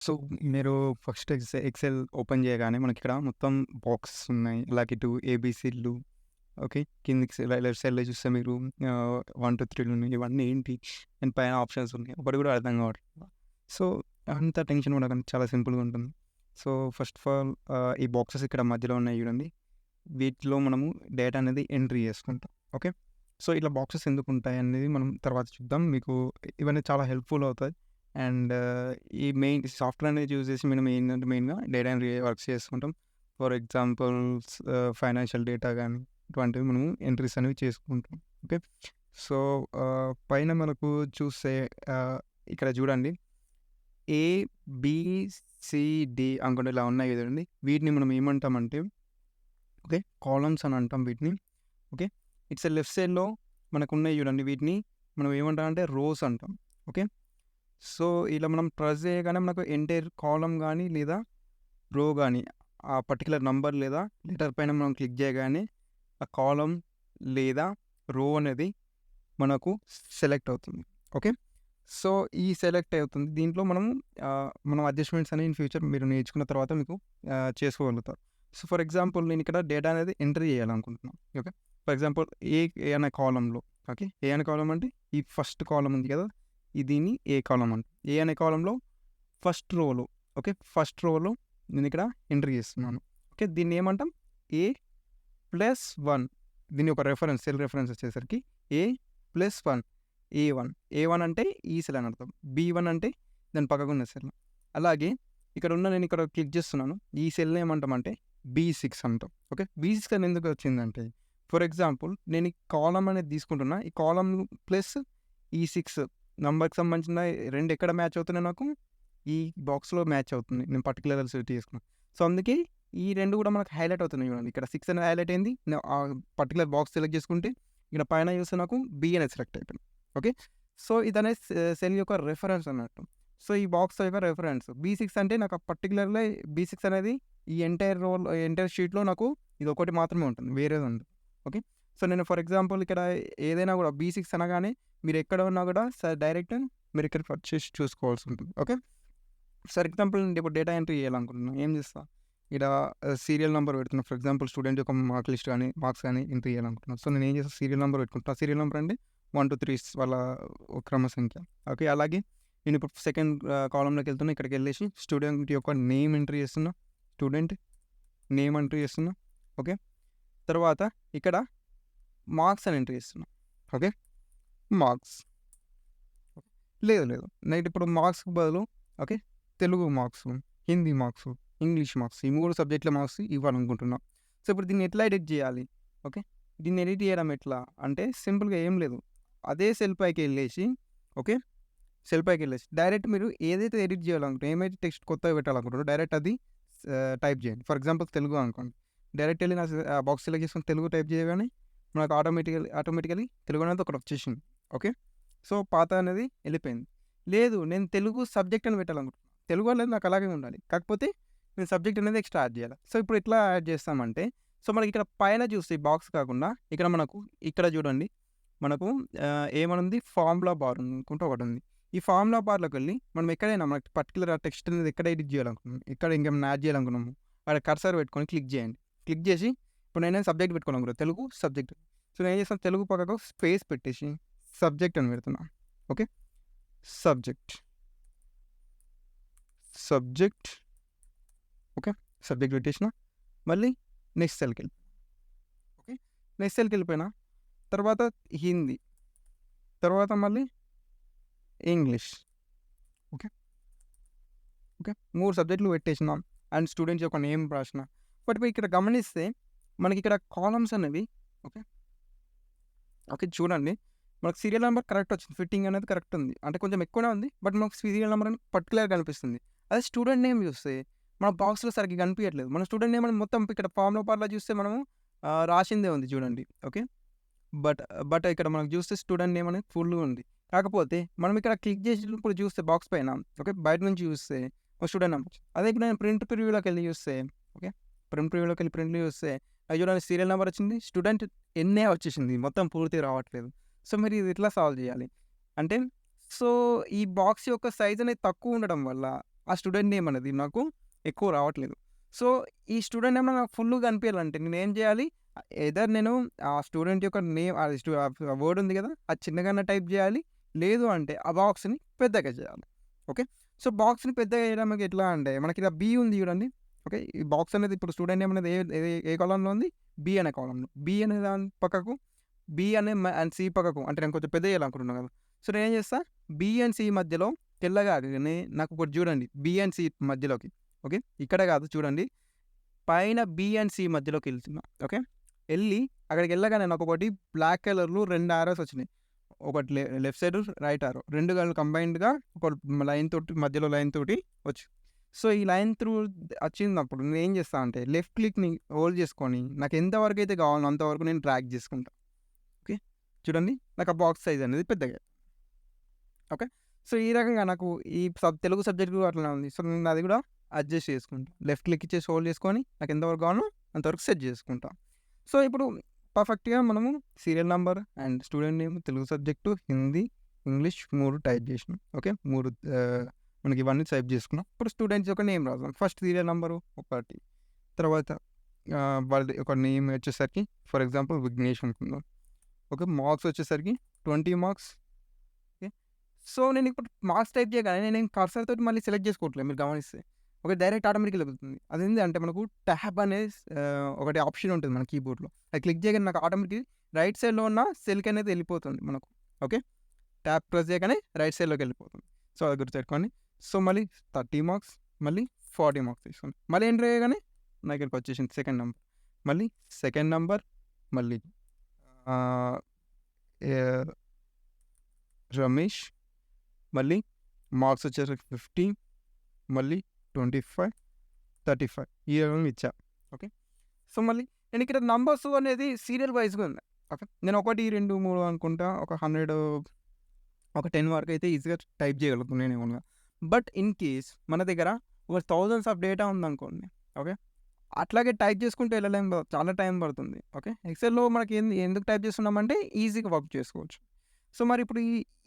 So, మీరు first XL open చేయగానే మనకిక్కడ మొత్తం బాక్సెస్ ఉన్నాయి. అలాగే ఇటు ఏబీసీలు ఓకే. కిందికి లెఫ్ట్ సైడ్‌లో చూస్తే మీరు 1, 2, 3 ఉన్నాయి. ఇవన్నీ ఏంటి? అండ్ పైన ఆప్షన్స్ ఉన్నాయి. ఒకటి కూడా అర్థం కావట్లేదు. సో, అంత టెన్షన్ పడకండి. చాలా సింపుల్‌గా ఉంటుంది. సో, ఫస్ట్ ఆఫ్ ఆల్ ఈ బాక్సెస్ ఇక్కడ మధ్యలో ఉన్నాయి చూడండి. వీటిలో మనము డేటా అనేది ఎంట్రీ చేసుకుంటాం. ఓకే. సో, ఇట్లా బాక్సెస్ ఎందుకుంటాయి అనేది మనం తర్వాత చూద్దాం. మీకు ఇవన్నీ చాలా హెల్ప్‌ఫుల్ అవుతాయి. అండ్ ఈ మెయిన్ సాఫ్ట్‌వేర్ అనేది యూజ్ చేసి మనం ఏంటంటే మెయిన్‌గా డేటా ఎంట్రీ వర్క్స్ చేసుకుంటాం. ఫర్ ఎగ్జాంపుల్స్ ఫైనాన్షియల్ డేటా గానీ, ఇటువంటివి మనము ఎంట్రీస్ అనేవి చేసుకుంటాం. ఓకే. సో, పైన మనకు చూస్తే ఇక్కడ చూడండి ఏ, బి, సి, డి అనుకుంట ఇలా ఉన్నాయి కదండీ! వీటిని మనం ఏమంటామంటే ఓకే. కాలమ్స్ అని అంటాం వీటిని. ఓకే. ఇట్స్ లెఫ్ట్ సైడ్‌లో మనకున్నాయి చూడండి వీటిని మనం ఏమంటామంటే రోస్ అంటాం. ఓకే. సో, ఇలా మనం ప్రెస్ చేయగానే మనకు ఎంటైర్ కాలమ్ గానీ, లేదా రో గానీ, ఆ పర్టిక్యులర్ నంబర్ లేదా లెటర్ పైన మనం క్లిక్ చేయగానే ఆ కాలమ్ లేదా రో అనేది మనకు సెలెక్ట్ అవుతుంది. ఓకే. సో, ఈ సెలెక్ట్ అవుతుంది. దీంట్లో మనం అడ్జస్ట్‌మెంట్స్ అనేవి ఇన్ ఫ్యూచర్ మీరు నేర్చుకున్న తర్వాత మీకు చేసుకోగలుగుతారు. సో, ఫర్ ఎగ్జాంపుల్ నేను ఇక్కడ డేటా అనేది ఎంటర్ చేయాలనుకుంటున్నాను. ఓకే. ఫర్ ఎగ్జాంపుల్ ఏ అనే కాలమ్‌లో ఓకే. ఏ అనే కాలమ్ అంటే ఈ ఫస్ట్ కాలమ్ ఉంది కదా! దీన్ని ఏ కాలమ్ అంటాం. ఏ అనే కాలమ్‌లో ఫస్ట్ రోలో ఓకే. ఫస్ట్ రోలో నేనిక్కడ ఎంటర్ చేస్తున్నాను. ఓకే. దీన్ని ఏమంటాం? ఏ ప్లస్ 1 దీని ఒక రిఫరెన్స్ సెల్ రిఫరెన్స్ వచ్చేసరికి ఏ ప్లస్ 1 ఏ1. ఏ1 అంటే ఈ సెల్ అని అర్థం. బి1 అంటే దాని పక్కకున్న సెల్. అలాగే నేను ఇక్కడ క్లిక్ చేస్తున్నాను. ఈ సెల్‌ని ఏమంటామంటే బి6 అంటాం. ఓకే. బి6 అని ఎందుకు వచ్చిందంటే ఫర్ ఎగ్జాంపుల్ నేను ఈ కాలమ్ అనేది తీసుకుంటున్నా. ఈ కాలమ్ ప్లస్ ఈ 6 నంబర్‌కి సంబంధించిన 2 ఎక్కడ మ్యాచ్ అవుతున్నాయి నాకు? ఈ బాక్స్‌లో మ్యాచ్ అవుతుంది. నేను పర్టిక్యులర్ సెలెక్ట్ చేసుకున్నా. సో, అందుకే ఈ 2 కూడా మనకు హైలైట్ అవుతున్నాయి చూడండి. ఇక్కడ 6 అనేది హైలైట్ అయింది. పర్టిక్యులర్ బాక్స్ సెలెక్ట్ చేసుకుంటే ఇక్కడ పైన చూస్తే నాకు బి అనేది సెలెక్ట్ అయిపోయింది. ఓకే. సో, ఇదనేది సెల్ యొక్క రిఫరెన్స్ అన్నట్టు. సో, ఈ బాక్స్ యొక్క రిఫరెన్స్ బి6 అంటే నాకు పర్టిక్యులర్‌లీ బి6 అనేది ఈ ఎంటైర్ షీట్‌లో నాకు ఇదొకటి మాత్రమే ఉంటుంది. వేరేది ఉండదు. ఓకే. సో, నేను ఫర్ ఎగ్జాంపుల్ ఇక్కడ ఏదైనా కూడా బి6 అనగానే మీరు ఎక్కడ ఉన్నా కూడా డైరెక్ట్ మీరు ఇక్కడ కట్ చేసి చూసుకోవాల్సి ఉంటుంది. ఓకే. ఫర్ ఎగ్జాంపుల్ నేను ఇప్పుడు డేటా ఎంట్రీ చేయాలనుకుంటున్నా. ఏం చేస్తా? ఈడ సీరియల్ నంబర్ పెడుతున్నా. ఫర్ ఎగ్జాంపుల్ స్టూడెంట్ యొక్క మార్క్ లిస్ట్ గానీ, మార్క్స్ గానీ ఎంట్రీ చేయాలనుకుంటున్నా. సో, నేనేం చేస్తా సీరియల్ నంబర్ పెట్టుకుంటా. సీరియల్ నంబర్ అంటే 1, 2, 3 వాళ్ళ క్రమ సంఖ్య. ఓకే. అలాగే నేనిప్పుడు సెకండ్ కాలమ్‌లోకి వెళ్తున్నా. ఇక్కడికెళ్ళేసి స్టూడెంట్ యొక్క నేమ్ ఎంట్రీ చేస్తున్నా. స్టూడెంట్ నేమ్ ఎంట్రీ చేస్తున్నా. ఓకే. తర్వాత ఇక్కడ మార్క్స్ అని ఎంట్రీ చేస్తున్నా. ఓకే. మార్క్స్. లేదు. నేనిప్పుడు మార్క్స్‌కి బదులు okay. Telugu marks, Hindi marks, English marks ఈ 3 సబ్జెక్ట్‌ల మార్క్స్ ఇవ్వాలనుకుంటున్నా. సో, ఇప్పుడు దీన్ని ఎట్లా ఎడిట్ జేయాలి? ఓకే. దీన్ని ఎడిట్ జేయడం ఎట్లా? అంటే సింపుల్‌గా ఏం లేదు. అదే సెల్ పైకెళ్ళేసి ఓకే. సెల్ పైకెళ్ళేసి డైరెక్ట్ మీరు ఏదైతే ఎడిట్ జేయాలనుకుంటున్నారో, ఏమైతే టెక్స్ట్ కొత్తగా పెట్టాలనుకుంటున్నారో డైరెక్ట్ అది టైప్ జేయండి. ఫర్ ఎగ్జాంపుల్ తెలుగు అనుకోండి. డైరెక్ట్ ఎళ్లి బాక్స్ సెలెక్ట్ చేసుకొని తెలుగు టైప్ చేయగానే మనకు ఆటోమేటికల్లీ తెలుగు అనేది ఒకటి వచ్చేసింది. ఓకే. సో, పాత అనేది ఎళ్ళిపోయింది. లేదు నేను తెలుగు సబ్జెక్ట్ అని పెట్టాలనుకుంటున్నా. తెలుగు అనేది నాకు అలాగే ఉండాలి. కాకపోతే నేను సబ్జెక్ట్ అనేది ఎక్స్ట్రా యాడ్ చేయాలి. సో, ఇప్పుడు ఎట్లా యాడ్ చేస్తామంటే, సో, మనకి ఇక్కడ పైన చూస్తే ఈ బాక్స్ కాకుండా ఇక్కడ చూడండి మనకు ఏమనుంది ఫార్ములా బార్ అనుకుంట ఒకటుంది. ఈ ఫార్ములా బార్‌లోకెళ్ళి మనం ఎక్కడైనా మనకి పర్టిక్యులర్ ఆ టెక్స్ట్ అనేది ఎక్కడ ఎడిట్ చేయాలనుకున్నాం, ఎక్కడ ఇంకేమైనా యాడ్ చేయాలనుకున్నాము, అక్కడ కర్సర్ పెట్టుకొని క్లిక్ చేయండి. క్లిక్ చేసి ఇప్పుడు నేనేం సబ్జెక్ట్ పెట్టుకోవాలనుకున్నా తెలుగు సబ్జెక్ట్. సో, నేనేం చేస్తాను తెలుగు పక్కకు స్పేస్ పెట్టేసి సబ్జెక్ట్ అని పెడుతున్నా. Okay. Subject. Subject okay. Subject పెట్టేసిన. మళ్ళీ నెక్స్ట్ సెల్‌కెళ్ళి ఓకే. నెక్స్ట్ సెల్‌కెళ్ళిపోయినా. తర్వాత హిందీ. తర్వాత మళ్ళీ ఇంగ్లీష్. ఓకే. ఓకే. 3 సబ్జెక్టులు పెట్టేసినాం. అండ్ స్టూడెంట్స్ యొక్క నేమ్ రాసిన. బట్ మీరు ఇక్కడ గమనిస్తే మనకిక్కడ కాలమ్స్ అనేవి ఓకే. ఓకే. చూడండి. మనకు సీరియల్ నంబర్ కరెక్ట్ వచ్చింది. ఫిట్టింగ్ అనేది కరెక్ట్ ఉంది. అంటే కొంచెం ఎక్కువనే ఉంది. బట్ మనకు సీరియల్ నంబర్ అనేది పర్టిక్యులర్‌గా కనిపిస్తుంది. అదే స్టూడెంట్ నేమ్ చూస్తే మన బాక్స్‌లో సరిగ్గా కనిపియట్లేదు. మన స్టూడెంట్ నేమ్ అని మొత్తం ఇక్కడ ఫార్ములా బార్‌లో చూస్తే మనము రాసిందే ఉంది చూడండి. ఓకే. బట్ ఇక్కడ మనకు చూస్తే స్టూడెంట్ నేమ్ అనేది ఫుల్‌గా ఉంది. కాకపోతే మనం ఇక్కడ క్లిక్ చేసినప్పుడు చూస్తే బాక్స్ పైన ఓకే. బయట నుంచి చూస్తే ఒక స్టూడెంట్ నంబర్. అదే ఇప్పుడు నేను ప్రింట్ ప్రివ్యూలోకెళ్ళి చూస్తే ఓకే. ప్రింట్‌లో చూస్తే అది చూడండి సీరియల్ నంబర్ వచ్చింది. స్టూడెంట్ ఎన్ఏ వచ్చేసింది. మొత్తం పూర్తిగా రావట్లేదు. సో, మరి ఇది ఎట్లా సాల్వ్ చేయాలి? అంటే సో, ఈ బాక్స్ యొక్క సైజ్ అనేది తక్కువ ఉండడం వల్ల ఆ స్టూడెంట్ నేమ్ అనేది నాకు ఎక్కువ రావట్లేదు. సో, ఈ స్టూడెంట్ నేమ్ నాకు ఫుల్‌గా కనిపియాలంటే నేనేం చేయాలి? ఎయిదర్ నేను ఆ స్టూడెంట్ యొక్క నేమ్ ఆ వర్డ్ ఉంది కదా! అది చిన్నగానే టైప్ చేయాలి. లేదు అంటే ఆ బాక్స్‌ని పెద్దగా చేయాలి. ఓకే. సో, బాక్స్‌ని పెద్దగా చేయడానికి ఎట్లా అంటే మనకి ఇలా బీ ఉంది చూడండి. ఓకే. ఈ బాక్స్ అనేది ఇప్పుడు స్టూడెంట్ నేమ్ అనేది ఏ కాలమ్‌లో ఉంది? బీ అనే కాలమ్‌లో. బీ అనే దాని పక్కకు బీ అనే అండ్ సి పక్కకు అంటే నేను కొంచెం పెద్దగా చేయాలనుకుంటున్నా కదా! సో, నేనేం చేస్తా బీ అండ్ సి మధ్యలో తెల్లగానే నాకొకటి చూడండి. బీ అండ్ సి మధ్యలోకి. ఓకే. ఇక్కడ కాదు చూడండి. పైన బీ అండ్ సి మధ్యలోకెళ్తున్నా. ఓకే. ఎళ్లి అక్కడికెళ్ళగానే నాకొకటి బ్లాక్ కలర్‌లో 2 యారోస్ వచ్చినాయి. ఒకటి లెఫ్ట్ సైడ్, రైట్ యారో. 2 కంబైన్డ్‌గా ఒక లైన్ తోటి మధ్యలో లైన్ తోటి వచ్చింది. సో, ఈ లైన్ త్రూ వచ్చినప్పుడు నేనేం చేస్తా అంటే లెఫ్ట్ క్లిక్‌ని హోల్డ్ చేసుకొని నాకు ఎంత వరకైతే కావాలో అంతవరకు నేను డ్రాగ్ చేసుకుంటా. ఓకే. చూడండి నాకు ఆ బాక్స్ సైజ్ అనేది పెద్దగా. ఓకే. సో, ఈ రకంగా నాకు ఈ తెలుగు సబ్జెక్ట్ కూడా అట్లనే ఉంది. సో, నేను అది కూడా అడ్జస్ట్ చేసుకుంటా. లెఫ్ట్ క్లిక్ ఇచ్చేసి హోల్డ్ చేసుకొని నాకు ఎంతవరకు కావాలో అంతవరకు సెట్ చేసుకుంటా. సో, ఇప్పుడు పర్ఫెక్ట్‌గా మనము serial number and student name, Telugu subject, Hindi, English 3 type చేసినాం. ఓకే. 3 మనకి ఇవన్నీ టైప్ చేసుకున్నాం. ఇప్పుడు స్టూడెంట్స్ యొక్క నేమ్ రాద్దాం. ఫస్ట్ సీరియల్ నంబరు ఒకటి. తర్వాత వాళ్ళది ఒక నేమ్ వచ్చేసరికి ఫర్ ఎగ్జాంపుల్ విఘ్నేష్ అనుకుందాం. ఓకే. మార్క్స్ వచ్చేసరికి 20 మార్క్స్. ఓకే. సో, నేనిప్పుడు మార్క్స్ టైప్ చేయగానే నేను కర్సర్ తోటి మళ్ళీ సెలెక్ట్ చేసుకోవట్లేదు మీరు గమనిస్తే. ఓకే. డైరెక్ట్ ఆటోమేటిక్‌గా వెళ్తుంది. అదేంది అంటే మనకు ట్యాబ్ అనేది ఒకటి ఆప్షన్ ఉంటుంది మన కీబోర్డ్‌లో. అది క్లిక్ చేయగానే నాకు ఆటోమేటిక్‌గా రైట్ సైడ్‌లో ఉన్న సెల్‌కి అనేది వెళ్ళిపోతుంది మనకు. ఓకే. ట్యాబ్ ప్రెస్ చేయగానే రైట్ సైడ్‌లోకి వెళ్ళిపోతుంది. సో, అది గుర్తుపెట్టుకోండి. సో, మళ్ళీ 30 మార్క్స్, మళ్ళీ 40 మార్క్స్ తీసుకోండి. మళ్ళీ ఎంటర్ చేయగానే నా ఇక్కడికి వచ్చేసింది సెకండ్ నంబర్. మళ్ళీ సెకండ్ నంబర్, మళ్ళీ ఆహ్, ఆహ్, రమేష్, మళ్ళీ మార్క్స్ వచ్చేసరికి 50, మళ్ళీ 25, 35 ఈ రకంగా ఇచ్చా. ఓకే. సో, మళ్ళీ నేను ఇక్కడ నంబర్స్ అనేది సీరియల్ వైస్‌గా ఉన్నాయి. ఓకే. నేను 1, 2, 3 అనుకుంటా ఒక 100 ఒక 10 వరకైతే ఈజీగా టైప్ చేయగలుగుతాను నేను ఓన్‌గా. బట్ ఇన్ కేస్ మన దగ్గర ఒక థౌసండ్స్ ఆఫ్ డేటా ఉందనుకోండి. ఓకే. అట్లాగే టైప్ చేసుకుంటూ వెళ్ళలేం చాలా టైం పడుతుంది. ఓకే. ఎక్సెల్‌లో మనకి ఎందుకు టైప్ చేస్తున్నామంటే ఈజీగా వర్క్ చేసుకోవచ్చు. సో, మరి ఇప్పుడు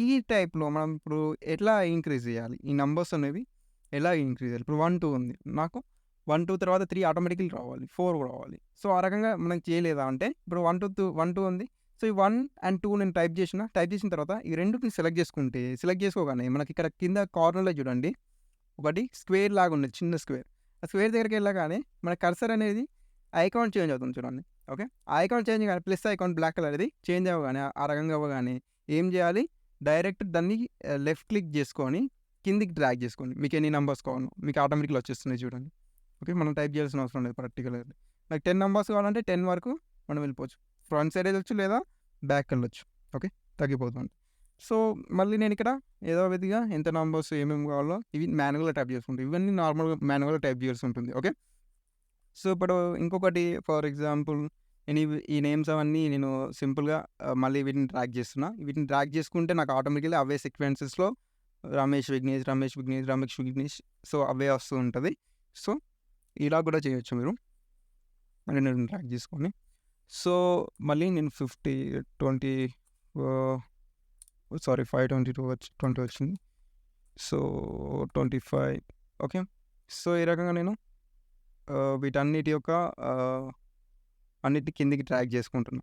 ఈ టైప్‌లో మనం ఇప్పుడు ఎట్లా ఇంక్రీజ్ చేయాలి? ఈ నంబర్స్ అనేవి ఎలా ఇంక్రీజ్ చేయాలి? ఇప్పుడు 1, 2 ఉంది. నాకు 1, 2 తర్వాత 3 ఆటోమేటిక్‌గా రావాలి. 4 రావాలి. సో, ఆ రకంగా మనం చేయలేదా అంటే ఇప్పుడు 1, 2 ఉంది. సో, ఈ 1 అండ్ 2 నేను టైప్ చేసిన. టైప్ చేసిన తర్వాత ఈ రెండిటిని సెలెక్ట్ చేసుకుంటే సెలెక్ట్ చేసుకోగానే మనకి ఇక్కడ కింద కార్నర్‌లో చూడండి ఒకటి స్క్వేర్ లాగా ఉన్నది. చిన్న స్క్వేర్. ఆ స్క్వేర్ దగ్గరికెళ్ళగానే మన కర్సర్ అనేది ఐకాన్ చేంజ్ అవుతుంది చూడండి. ఓకే. ఆ ఐకాన్ చేంజ్ గానే ప్లస్ ఐకాన్ బ్లాక్ కలర్‌ది చేంజ్ అవ్వగానే ఆ రకంగా అవ్వగానే ఏం చేయాలి? డైరెక్ట్ దాన్ని లెఫ్ట్ క్లిక్ చేసుకొని కిందికి డ్రాగ్ చేసుకోండి. మీకు ఎన్ని నంబర్స్ కావాలో మీకు ఆటోమేటిక్‌గా వచ్చేస్తున్నాయి చూడండి. ఓకే. మనం టైప్ చేయాల్సిన అవసరం లేదు పర్టిక్యులర్‌లీ. నాకు 10 నంబర్స్ కావాలంటే 10 వరకు మనం వెళ్ళిపోవచ్చు. ఫ్రంట్ సైడ్ వెళ్ళొచ్చు లేదా బ్యాక్ వెళ్ళొచ్చు. ఓకే. తగ్గిపోతుంది. సో, మళ్ళీ నేనిక్కడ యథావిధిగా ఎంత నంబర్స్ ఏమేమి కావాలో ఇవి మాన్యువల్‌గా టైప్ చేసుకుంటా. ఇవన్నీ నార్మల్‌గా మాన్యువల్‌గా టైప్ చేయాల్సి ఉంటుంది. ఓకే. సో, ఇప్పుడు ఇంకొకటి ఫర్ ఎగ్జాంపుల్ నేను ఈ నేమ్స్ అవన్నీ నేను సింపుల్‌గా మళ్ళీ వీటిని డ్రాగ్ చేస్తున్నా. వీటిని డ్రాగ్ చేసుకుంటే నాకు ఆటోమేటిక్‌గా అవే సీక్వెన్సెస్‌లో రమేష్, విఘ్నేష్, రమేష్, విఘ్నేష్, రమేష్, విఘ్నేష్ సో, అవే వస్తూ ఉంటది. సో, ఇలా కూడా చేయొచ్చు మీరు. మళ్ళీ నేను డ్రాగ్ చేసుకొని. సో, మళ్ళీ నేను 50, 20 ఆహ్, సారీ 522 20 వచ్చింది. So, 25 okay. సో, ఈ రకంగా నేను వీటన్నిటి యొక్క ఆహ్, అన్నిటిని కిందకి ట్రాక్ చేసుకుంటున్నా.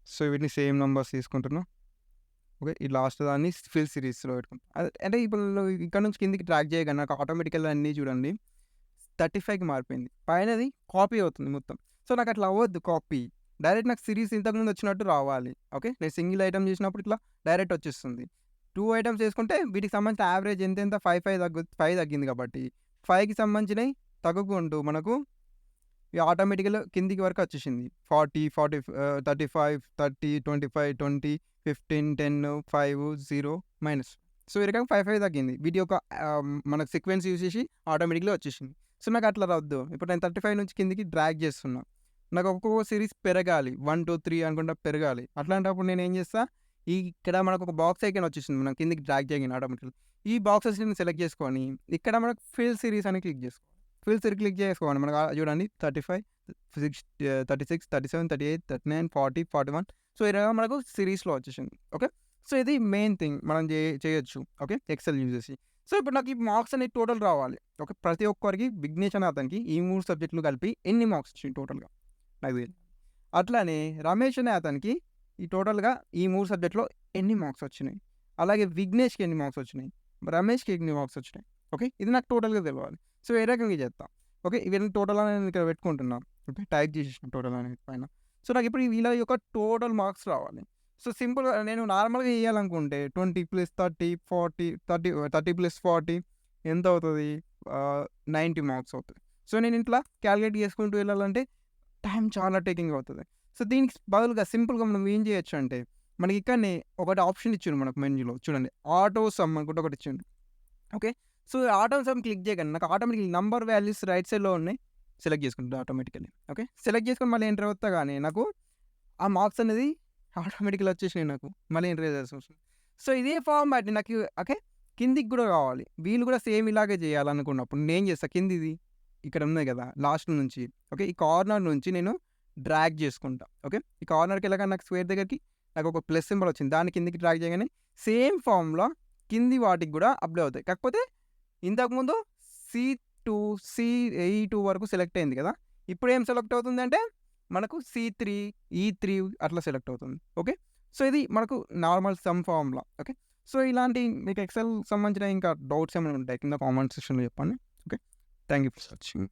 సో, వీటిని సేమ్ నంబర్స్ తీసుకుంటున్నా. ఓకే. ఈ లాస్ట్ దాన్ని ఫిల్ సిరీస్‌లో పెట్టుకుంటా. అంటే ఇప్పుడు ఇక్కడ నుంచి కిందకి ట్రాక్ చేయగానే నాకు ఆటోమేటికల్‌గా అన్నీ చూడండి 35కి మారిపోయింది. పైనది కాపీ అవుతుంది మొత్తం. సో, నాకు అట్లా అవ్వద్దు కాపీ. డైరెక్ట్ నాకు సిరీస్ ఇంతకుముందు వచ్చినట్టు రావాలి. ఓకే. నేను సింగిల్ ఐటెమ్ చేసినప్పుడు ఇట్లా డైరెక్ట్ వచ్చేస్తుంది. 2 ఐటెమ్స్ చేసుకుంటే వీటికి సంబంధించిన యావరేజ్ ఎంతెంత 5 తగ్గింది కాబట్టి 5కి సంబంధించినయి తగ్గుకుంటూ మనకు ఇగ ఆటోమేటిక్‌గా కిందికి వరకు వచ్చేసింది. 40, 35, 30, 25, 20, 15, 10, 5, 0, మైనస్. సో, ఈ రకంగా 5 తగ్గింది. వీటి యొక్క మనకు సీక్వెన్స్ యూజ్ చేసి ఆటోమేటిక్‌గా వచ్చేసింది. సో, నాకు అట్లా రావద్దు. ఇప్పుడు నేను 35 నుంచి కిందికి డ్రాగ్ చేస్తున్నా. నాకు ఒక్కొక్క సిరీస్ పెరగాలి. 1, 2, 3 అనుకుంటా పెరగాలి. అట్లాంటప్పుడు నేనేం చేస్తా, ఇక్కడ మనకు ఒక బాక్స్ ఐకాన్ వచ్చేసింది. మనం కిందకి డ్రాగ్ చేయగానే ఆటోమేటిక్‌గా. ఈ బాక్సెస్‌ని సెలెక్ట్ చేసుకొని, ఇక్కడ మనకు ఫిల్ సిరీస్ అని క్లిక్ చేసుకోవాలి. ఫిల్ సెల్ క్లిక్ చేసుకోండి. మనకు చూడండి 35, 36, 37, 38, 39, 40, 41. సో, ఇలా మనకు సిరీస్‌లో వచ్చేసింది. ఓకే. సో, ఇది మెయిన్ థింగ్ మనం చేయొచ్చు. ఓకే. ఎక్సెల్ యూజ్ చేసి. సో, ఇప్పుడు నాకు ఈ మార్క్స్ అనేది టోటల్ రావాలి. ఓకే. ప్రతి ఒక్కరికి విఘ్నేష్ అనే అతనికి ఈ 3 సబ్జెక్టులు కలిపి ఎన్ని మార్క్స్ వచ్చినాయి టోటల్‌గా నాకు తెలీదు. అట్లానే రమేష్ అనే అతనికి ఈ టోటల్‌గా ఈ 3 సబ్జెక్ట్‌లో ఎన్ని మార్క్స్ వచ్చినాయి. అలాగే విఘ్నేష్‌కి ఎన్ని మార్క్స్ వచ్చినాయి. రమేష్‌కి ఎన్ని మార్క్స్ వచ్చినాయి. ఓకే. ఇది నాకు టోటల్‌గా తెలవాలి. సో, ఏ రకంగా చేస్తా. ఓకే. ఇవన్నీ టోటల్ అని నేను ఇక్కడ పెట్టుకుంటున్నా. ఓకే. టైప్ చేసేసిన టోటల్ అనేది పైన. సో, నాకు ఇప్పుడు వీళ్ళ యొక్క టోటల్ మార్క్స్ రావాలి. సో, సింపుల్‌గా నేను నార్మల్‌గా చేయాలనుకుంటే 20 + 30, 40, 30 + 40 ఎంత అవుతది? 90 మార్క్స్ అవుతది. సో, నేను ఇట్లా క్యాలిక్యులేట్ చేసుకుంటూ వెళ్ళాలంటే టైం చాలా టేకింగ్ అవుతది. సో, దీనికి బదులుగా సింపుల్‌గా మనం ఏం చేయొచ్చు అంటే, మనకి ఇక్కడనే ఒకటి ఆప్షన్ ఇచ్చిండు మనకు మెన్యూలో చూడండి. ఆటో సమ్ అనుకుంట ఒకటి ఇచ్చిండు. Okay. So, auto some click చేయగానే నాకు ఆటోమేటిక్‌గా నంబర్ వాల్యూస్ రైట్ సైడ్‌లో ఉన్నాయి. సెలెక్ట్ చేసుకుంటా ఆటోమేటికల్లీ. ఓకే. సెలెక్ట్ చేసుకొని మళ్ళీ ఎంటర్ కొట్టగానే నాకు ఆ మార్క్స్ అనేది ఆటోమేటిక్‌గా వచ్చేసినాయి నాకు. మళ్ళీ ఎంటర్ చేయాల్సిన అవసరం. సో, ఇదే ఫార్మాట్ నాకు ఓకే. కిందికి కూడా కావాలి. వీళ్ళు కూడా సేమ్ ఇలాగే చేయాలనుకున్నప్పుడు నేనేం చేస్తా కిందిది ఇక్కడ ఉన్నాయి కదా! లాస్ట్ నుంచి ఓకే. ఈ కార్నర్ నుంచి నేను డ్రాగ్ చేసుకుంటా. ఓకే. ఈ కార్నర్‌కెళ్ళగానే నాకు స్క్వేర్ దగ్గరికి నాకు ఒక ప్లస్ సింబల్ వచ్చింది. దాన్ని కిందకి డ్రాగ్ చేయగానే సేమ్ ఫార్మ్‌లో కింది వాటికి కూడా అప్లై అవుతాయి. కాకపోతే ఇంతకుముందు సి2, ఈ2 వరకు సెలెక్ట్ అయింది కదా! ఇప్పుడు ఏం సెలెక్ట్ అవుతుందంటే మనకు సి3, ఈ3 అట్లా సెలెక్ట్ అవుతుంది. ఓకే. సో, ఇది మనకు normal some formula. Okay. So, ఇలాంటి మీకు ఎక్సెల్ సంబంధించిన ఇంకా డౌట్స్ ఏమైనా ఉంటాయి కింద కామెంట్ సెక్షన్‌లో చెప్పండి. Okay. Thank you for watching.